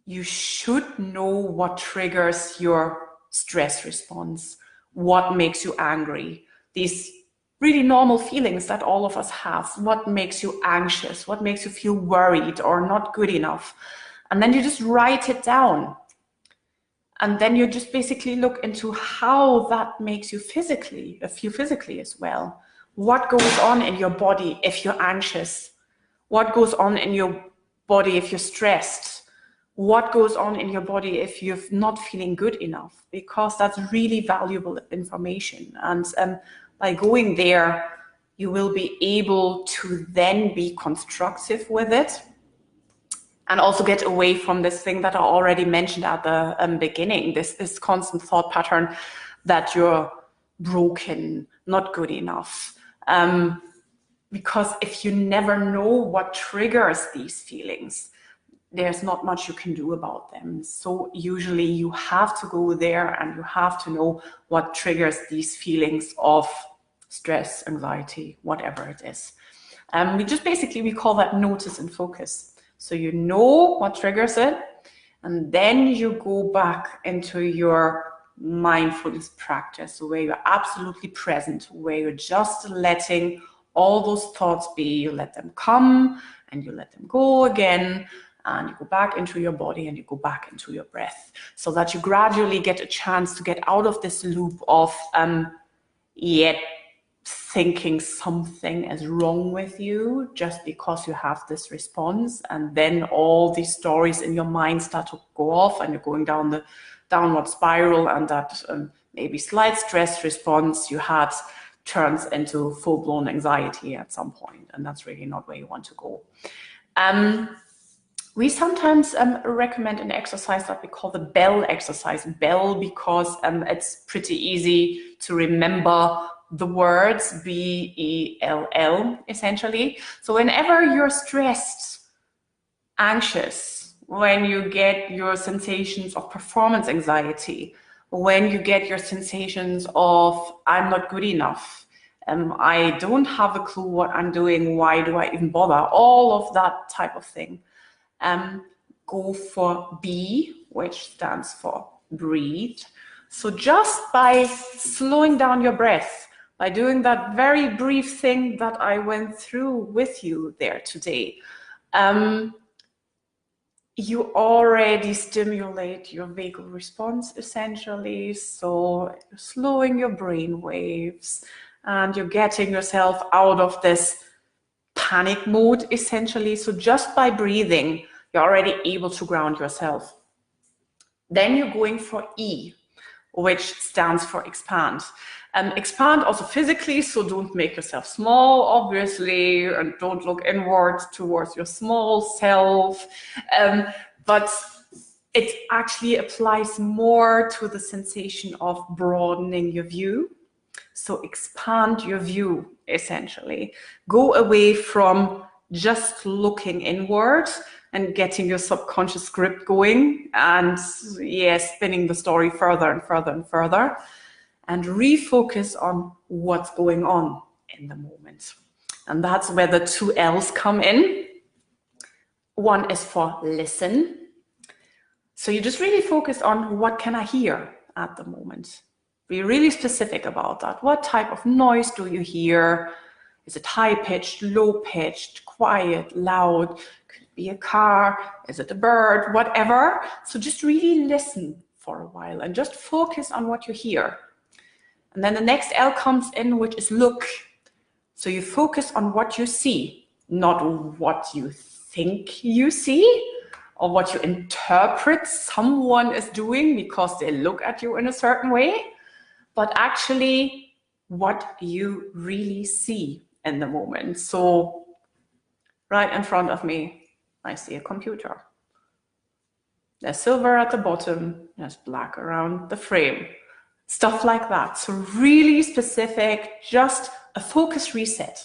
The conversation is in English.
you should know what triggers your stress response, what makes you angry, these really normal feelings that all of us have. What makes you anxious? What makes you feel worried or not good enough? And then you just write it down. And then you just basically look into how that makes you physically, feel physically as well. What goes on in your body if you're anxious? What goes on in your body if you're stressed? What goes on in your body if you're not feeling good enough? Because that's really valuable information. And by going there, you will be able to then be constructive with it and also get away from this thing that I already mentioned at the beginning, this constant thought pattern that you're broken, not good enough. Because if you never know what triggers these feelings, there's not much you can do about them. So usually you have to go there and you have to know what triggers these feelings of stress, anxiety, whatever it is. We call that notice and focus. So you know what triggers it, and then you go back into your mindfulness practice where you're absolutely present, where you're just letting all those thoughts be. You let them come and you let them go again, and you go back into your body and you go back into your breath, so that you gradually get a chance to get out of this loop of thinking something is wrong with you just because you have this response, and then all these stories in your mind start to go off and you're going down the downward spiral, and that maybe slight stress response you had turns into full-blown anxiety at some point, and that's really not where you want to go. We sometimes recommend an exercise that we call the bell exercise. Bell because it's pretty easy to remember the words, B-E-L-L, essentially. So whenever you're stressed, anxious, when you get your sensations of performance anxiety, when you get your sensations of I'm not good enough, I don't have a clue what I'm doing, why do I even bother, all of that type of thing, go for B, which stands for breathe. So just by slowing down your breath, by doing that very brief thing that I went through with you there today, you already stimulate your vagal response essentially. So you're slowing your brain waves and you're getting yourself out of this panic mode essentially. So just by breathing, you're already able to ground yourself. Then you're going for E, which stands for expand. Expand also physically, so don't make yourself small, obviously, and don't look inward towards your small self. But it actually applies more to the sensation of broadening your view. So expand your view, essentially. Go away from just looking inward and getting your subconscious script going and spinning the story further and further and further, and refocus on what's going on in the moment. And that's where the two L's come in. One is for listen. So you just really focus on what can I hear at the moment. Be really specific about that. What type of noise do you hear? Is it high-pitched, low-pitched, quiet, loud? Could it be a car? Is it a bird? Whatever. So just really listen for a while and just focus on what you hear. And then the next L comes in, which is look. So you focus on what you see, not what you think you see or what you interpret someone is doing because they look at you in a certain way, but actually what you really see in the moment. So right in front of me, I see a computer. There's silver at the bottom, there's black around the frame, stuff like that. So really specific, just a focus reset.